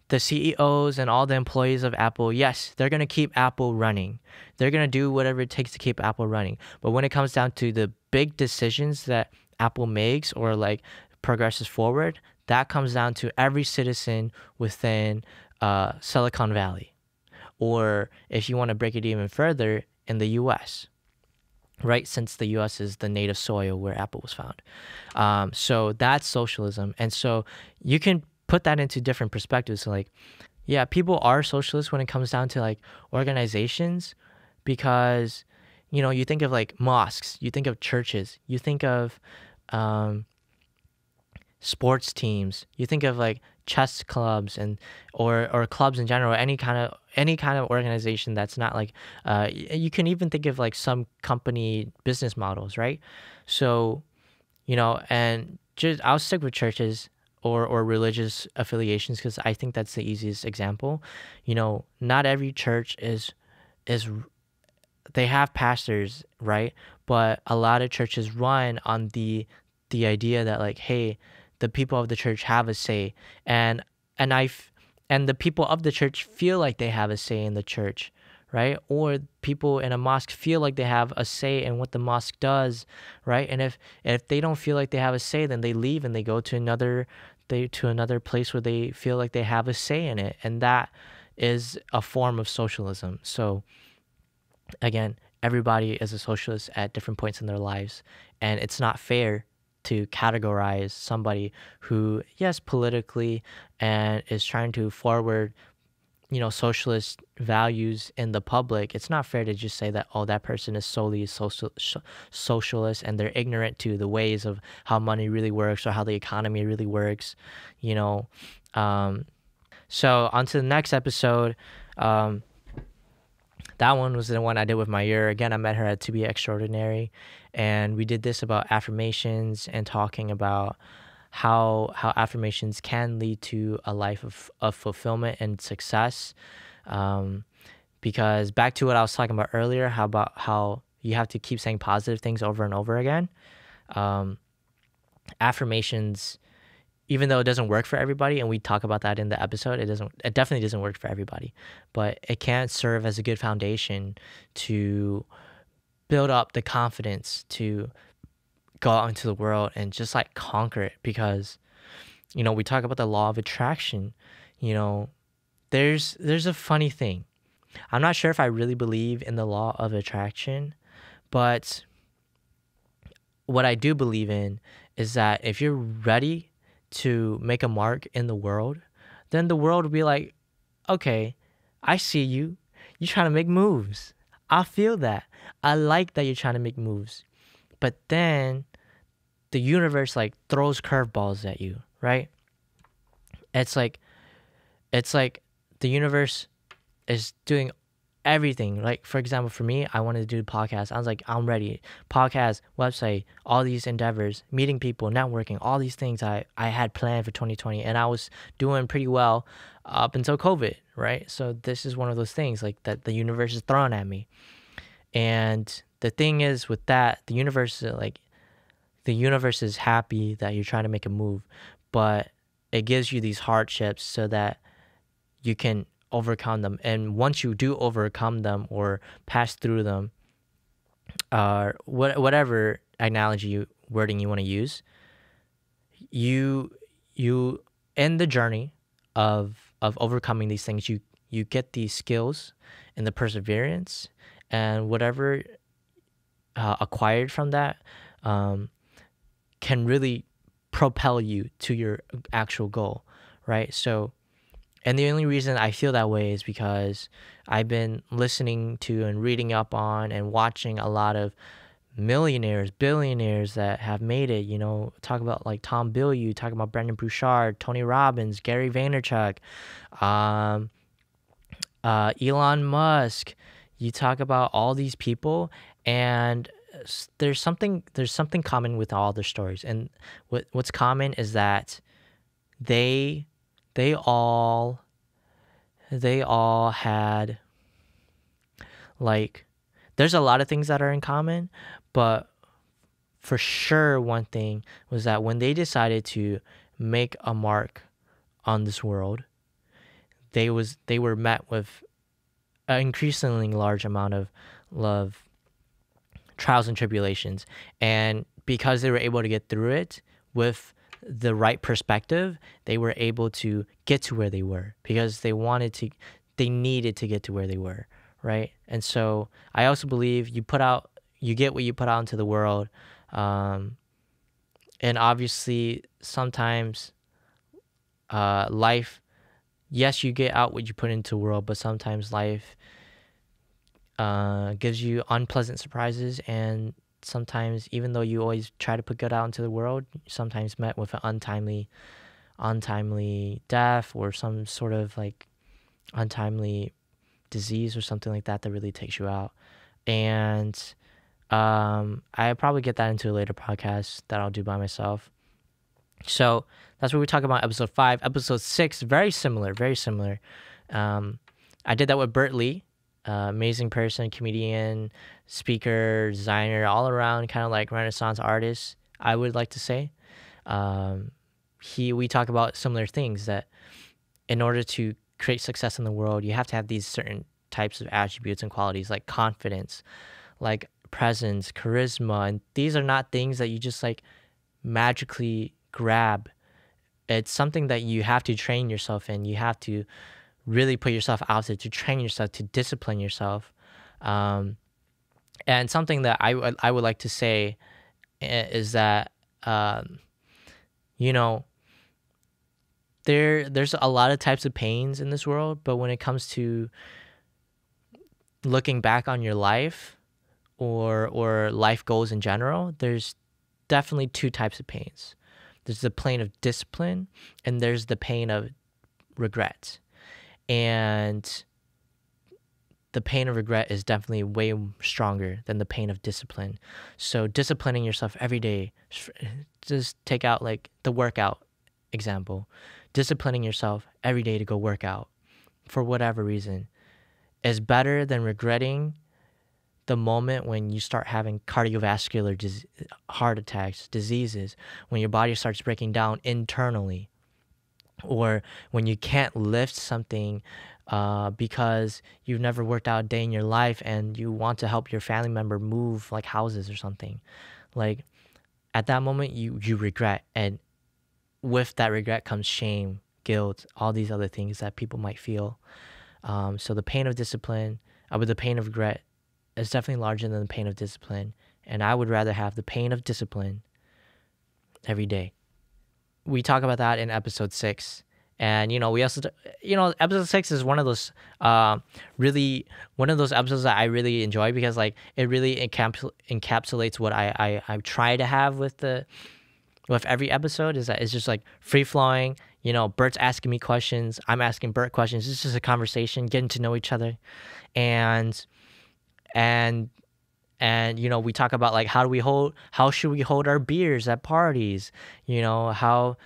S1: the CEOs and all the employees of Apple, yes, they're going to keep Apple running. They're going to do whatever it takes to keep Apple running. But when it comes down to the big decisions that Apple makes or like progresses forward, that comes down to every citizen within Silicon Valley. Or if you want to break it even further, in the U.S., right? Since the U.S. is the native soil where Apple was found. So that's socialism. And so you can put that into different perspectives. So like, yeah, people are socialists when it comes down to like organizations, because, you know, you think of like mosques, you think of churches, you think of sports teams, you think of like chess clubs and or clubs in general, any kind of organization that's not like you can even think of like some company business models, right? So, you know, and just I'll stick with churches or religious affiliations because I think that's the easiest example. You know, not every church is they have pastors, right? But a lot of churches run on the idea that like, hey, the people of the church have a say, and the people of the church feel like they have a say in the church, right? Or people in a mosque feel like they have a say in what the mosque does, right? And if they don't feel like they have a say, then they leave and they go to another place where they feel like they have a say in it, and that is a form of socialism. So again, everybody is a socialist at different points in their lives, and it's not fair to categorize somebody who, yes, politically and is trying to forward, you know, socialist values in the public. It's not fair to just say that, oh, that person is solely socialist and they're ignorant to the ways of how money really works or how the economy really works, you know. So on to the next episode. That That one was the one I did with Mai Yer. Again, I met her at To.BeExtraordinary, and we did this about affirmations and talking about how affirmations can lead to a life of fulfillment and success. Because back to what I was talking about earlier, how you have to keep saying positive things over and over again. Affirmations, even though it doesn't work for everybody, and we talk about that in the episode, it definitely doesn't work for everybody, but it can serve as a good foundation to build up the confidence to go out into the world and just like conquer it. Because, you know, we talk about the law of attraction. You know, there's a funny thing. I'm not sure if I really believe in the law of attraction, but what I do believe in is that if you're ready to make a mark in the world, then the world will be like, okay, I see you. You're trying to make moves. I feel that. I like that you're trying to make moves. But then the universe like throws curveballs at you, right? It's like the universe is doing everything. Like, for example, for me, I wanted to do the podcast. I was like, I'm ready. Podcast, website, all these endeavors, meeting people, networking, all these things I had planned for 2020. And I was doing pretty well up until COVID, right? So this is one of those things like that the universe is throwing at me. And the thing is with that, the universe is happy that you're trying to make a move, but it gives you these hardships so that you can overcome them. And once you do overcome them or pass through them, whatever wording you want to use, you end the journey of overcoming these things. You get these skills and the perseverance and whatever acquired from that can really propel you to your actual goal, right? So, and the only reason I feel that way is because I've been listening to and reading up on and watching a lot of millionaires, billionaires that have made it. You know, talk about like Tom Bilyeu, talk about Brendon Burchard, Tony Robbins, Gary Vaynerchuk, Elon Musk. You talk about all these people, and there's something common with all their stories. And what's common is that they all had, like, there's a lot of things that are in common, but for sure one thing was that when they decided to make a mark on this world, they were met with an increasingly large amount of love, trials and tribulations. And because they were able to get through it with the right perspective, they were able to get to where they were because they needed to get to where they were, right? And so I also believe you get what you put out into the world. And obviously sometimes life, yes, you get out what you put into the world, but sometimes life gives you unpleasant surprises, and sometimes, even though you always try to put good out into the world, sometimes met with an untimely death or some sort of like untimely disease or something like that really takes you out. And I probably get that into a later podcast that I'll do by myself. So that's what we talk about episode 5. Episode 6, very similar. I did that with Bert Lee. Amazing person, comedian, speaker, designer, all around kind of like Renaissance artist, I would like to say. We talk about similar things, that in order to create success in the world, you have to have these certain types of attributes and qualities like confidence, like presence, charisma, and these are not things that you just like magically grab. It's something that you have to train yourself in. You have to really put yourself out there to train yourself, to discipline yourself. And something that I would like to say is that, you know, there's a lot of types of pains in this world, but when it comes to looking back on your life or life goals in general, there's definitely 2 types of pains. There's the pain of discipline, and there's the pain of regret. And the pain of regret is definitely way stronger than the pain of discipline. So disciplining yourself every day, just take out like the workout example. Disciplining yourself every day to go work out for whatever reason is better than regretting the moment when you start having cardiovascular heart attacks, diseases, when your body starts breaking down internally, or when you can't lift something because you've never worked out a day in your life and you want to help your family member move like houses or something. Like at that moment, you regret, and with that regret comes shame, guilt, all these other things that people might feel. So the pain of discipline, with the pain of regret, is definitely larger than the pain of discipline. And I would rather have the pain of discipline every day. We talk about that in episode 6. And, we also, episode 6 is one of those, really, one of those episodes that I really enjoy because, like, it really encapsulates what I try to have with every episode, is that it's just, like, free-flowing. Bert's asking me questions. I'm asking Bert questions. It's just a conversation, getting to know each other. And we talk about like how should we hold our beers at parties, how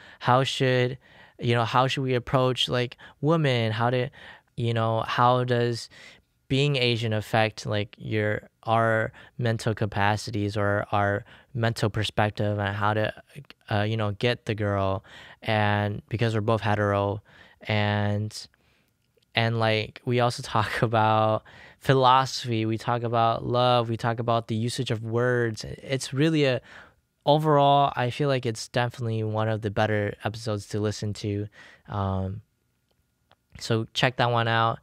S1: should we approach like women, how does being Asian affect like our mental capacities or our mental perspective, and how to get the girl, and because we're both hetero. And like we also talk about philosophy, we talk about love, we talk about the usage of words. It's really overall, I feel like it's definitely one of the better episodes to listen to. So check that one out.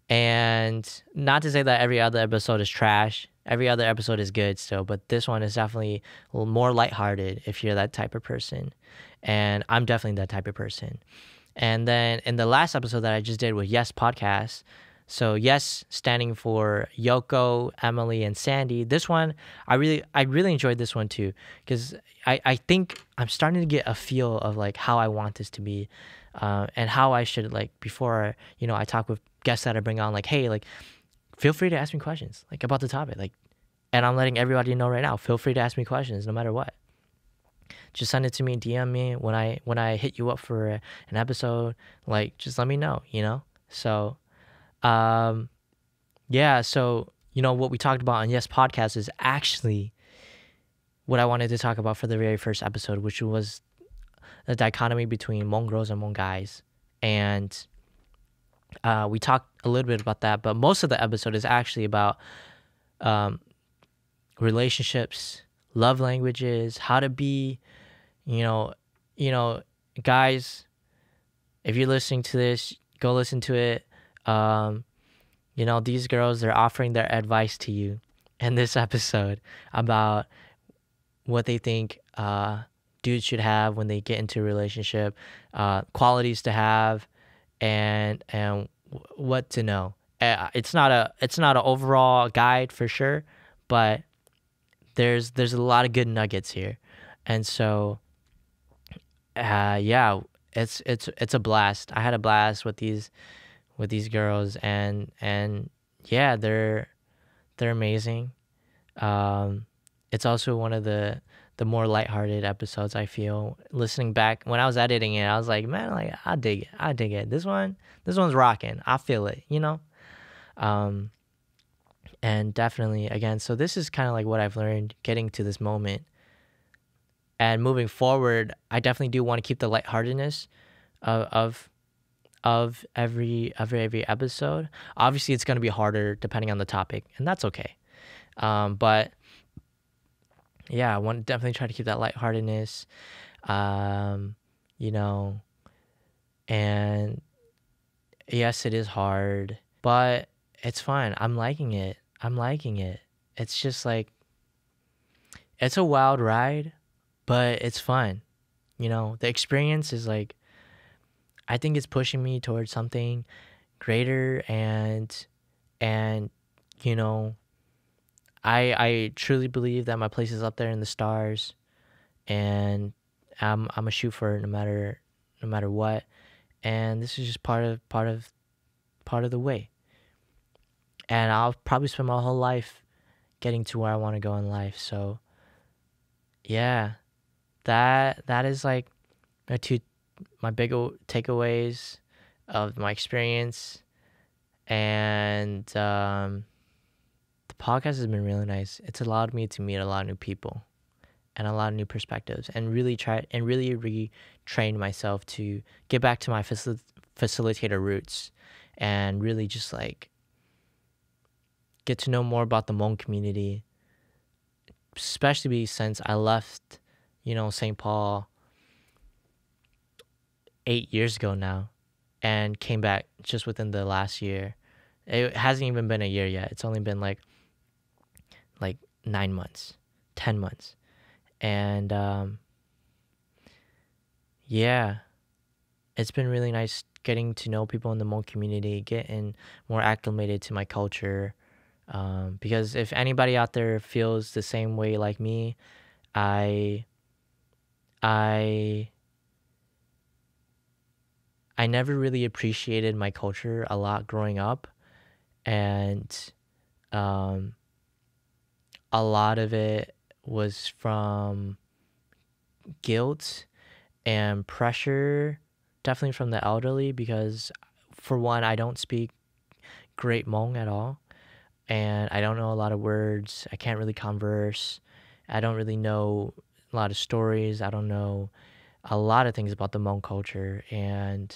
S1: And not to say that every other episode is trash. Every other episode is good still, but this one is definitely a little more lighthearted if you're that type of person. And I'm definitely that type of person. And then in the last episode that I just did with Y.E.S podcast, so Y.E.S standing for Yoko, Emily, and Sandy. This one, I really enjoyed this one too, because I think I'm starting to get a feel of like how I want this to be, and how I should, like, before I talk with guests that I bring on, like, hey, like, feel free to ask me questions like about the topic, like, and I'm letting everybody know right now, feel free to ask me questions no matter what. Just send it to me, DM me when I hit you up for an episode. Like, just let me know, So, yeah. So, what we talked about on Y.E.S podcast is actually what I wanted to talk about for the very first episode, which was the dichotomy between Hmong girls and Hmong guys. And we talked a little bit about that, but most of the episode is actually about relationships, love languages, how to be, guys, if you're listening to this, go listen to it. These girls, they're offering their advice to you in this episode about what they think dudes should have when they get into a relationship, qualities to have, and what to know. It's not an overall guide for sure, but there's a lot of good nuggets here. And so yeah, it's a blast. I had a blast with these girls, and yeah, they're amazing. It's also one of the more lighthearted episodes, I feel. Listening back when I was editing it, I was like, man, like, I dig it. This one's rocking. I feel it, and definitely, again, so this is kind of like what I've learned getting to this moment. And moving forward, I definitely do want to keep the lightheartedness of every episode. Obviously, it's going to be harder depending on the topic, and that's okay. But yeah, I want to definitely try to keep that lightheartedness, and yes, it is hard, but it's fun. I'm liking it. It's just like, it's a wild ride, but it's fun. The experience is like, I think it's pushing me towards something greater, and I truly believe that my place is up there in the stars, and I'm a shoot for it no matter what. And this is just part of the way. and I'll probably spend my whole life getting to where I want to go in life. So yeah, that is like my big takeaways of my experience. And the podcast has been really nice. It's allowed me to meet a lot of new people and a lot of new perspectives, and really retrain myself to get back to my facilitator roots, and really just like get to know more about the Hmong community, especially since I left, St. Paul 8 years ago now, and came back just within the last year. It hasn't even been a year yet. It's only been like 9 months, 10 months. And yeah, it's been really nice getting to know people in the Hmong community, getting more acclimated to my culture. Because if anybody out there feels the same way like me, I never really appreciated my culture a lot growing up, and a lot of it was from guilt and pressure, definitely from the elderly, because for one, I don't speak great Hmong at all, and I don't know a lot of words. I can't really converse. I don't really know a lot of stories. I don't know a lot of things about the Hmong culture. And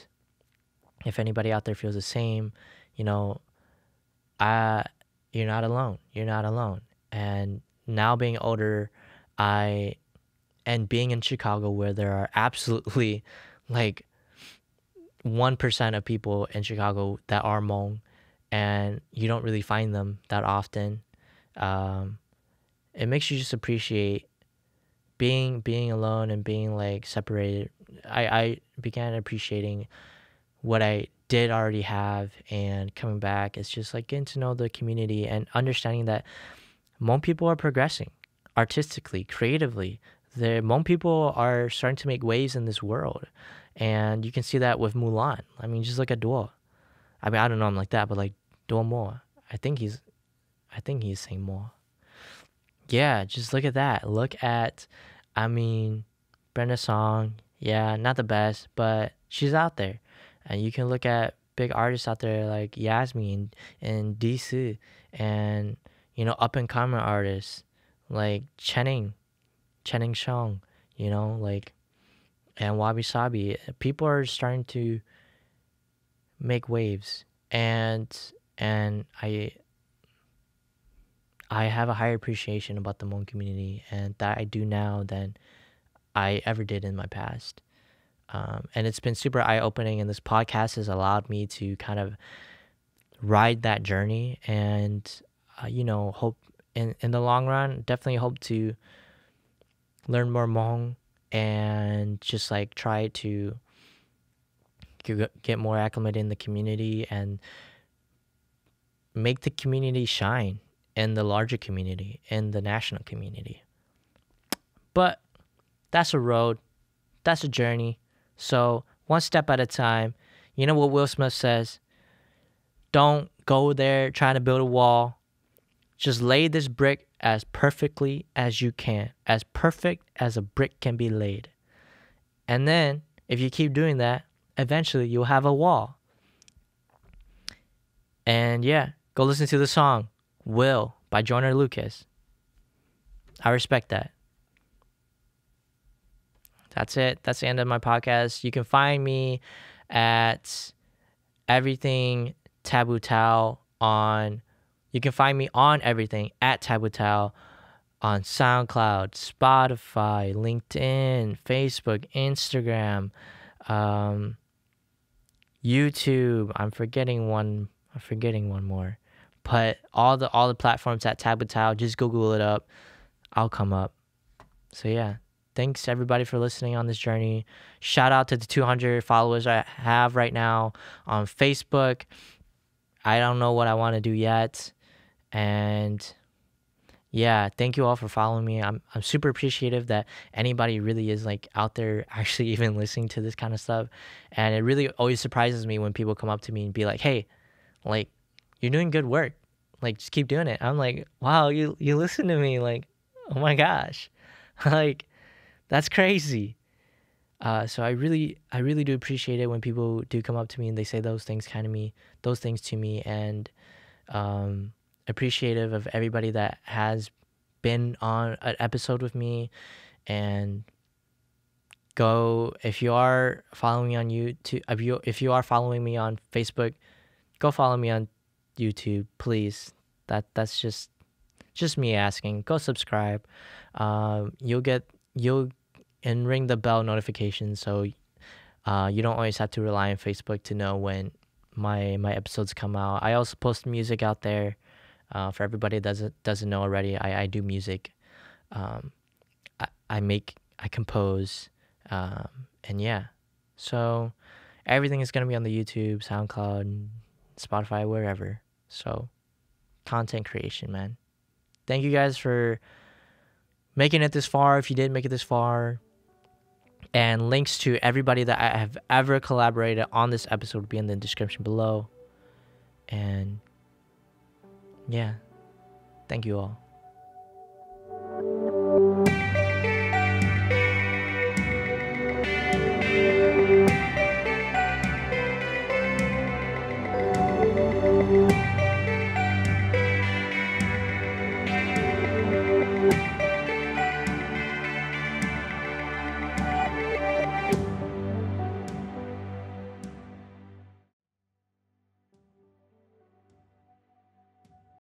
S1: if anybody out there feels the same, you're not alone. You're not alone. And now being older, and being in Chicago, where there are absolutely like 1% of people in Chicago that are Hmong, and you don't really find them that often. It makes you just appreciate being alone and being like separated. I began appreciating what I did already have, and coming back, it's just like getting to know the community and understanding that Hmong people are progressing artistically, creatively. The Hmong people are starting to make waves in this world, and you can see that with Mulan. I mean, just look at Duo. I mean, I don't know him like that, but like Duo Mo. I think he's saying more. Yeah, just look at that. Look at, I mean, Brenda Song. Yeah, not the best, but she's out there. And you can look at big artists out there like Jasmine and DC, and up and coming artists like Chenning Xiong, like, and Wabi Sabi. People are starting to make waves, and I have a higher appreciation about the Hmong community, and that I do now than I ever did in my past. And it's been super eye-opening, and this podcast has allowed me to kind of ride that journey, and hope in the long run, definitely hope to learn more Hmong, and just like try to get more acclimated in the community, and make the community shine in the larger community, in the national community. But that's a road, that's a journey. So one step at a time. You know what Will Smith says? Don't go there trying to build a wall. Just lay this brick as perfectly as you can, as perfect as a brick can be laid. And then if you keep doing that, eventually you'll have a wall. And yeah, go listen to the song Will by Joyner Lucas. I respect that. That's it. That's the end of my podcast. You can find me at everything TabooTalks on. You can find me on everything at TabooTalks on SoundCloud, Spotify, LinkedIn, Facebook, Instagram, YouTube. I'm forgetting one more. But all the platforms at TabooTalks, just Google it up. I'll come up. So yeah, thanks everybody for listening on this journey. Shout out to the 200 followers I have right now on Facebook. I don't know what I want to do yet. And yeah, thank you all for following me. I'm super appreciative that anybody really is like out there actually even listening to this kind of stuff. And it really always surprises me when people come up to me and be like, hey, like, you're doing good work. like just keep doing it. I'm like, wow, you listen to me, like, oh my gosh, like that's crazy. So I really do appreciate it when people do come up to me and they say those things to me, and appreciative of everybody that has been on an episode with me. And go, if you are following me on YouTube, if you are following me on Facebook, go follow me on YouTube, please. That's just me asking. Go subscribe. You'll and ring the bell notification, so you don't always have to rely on Facebook to know when my episodes come out. I also post music out there. For everybody that doesn't know already, I do music. I compose, and yeah. So everything is gonna be on the YouTube, SoundCloud, Spotify, wherever. So content creation, man. Thank you guys for making it this far. If you did make it this far, and links to everybody that I have ever collaborated on this episode will be in the description below. And yeah, thank you all.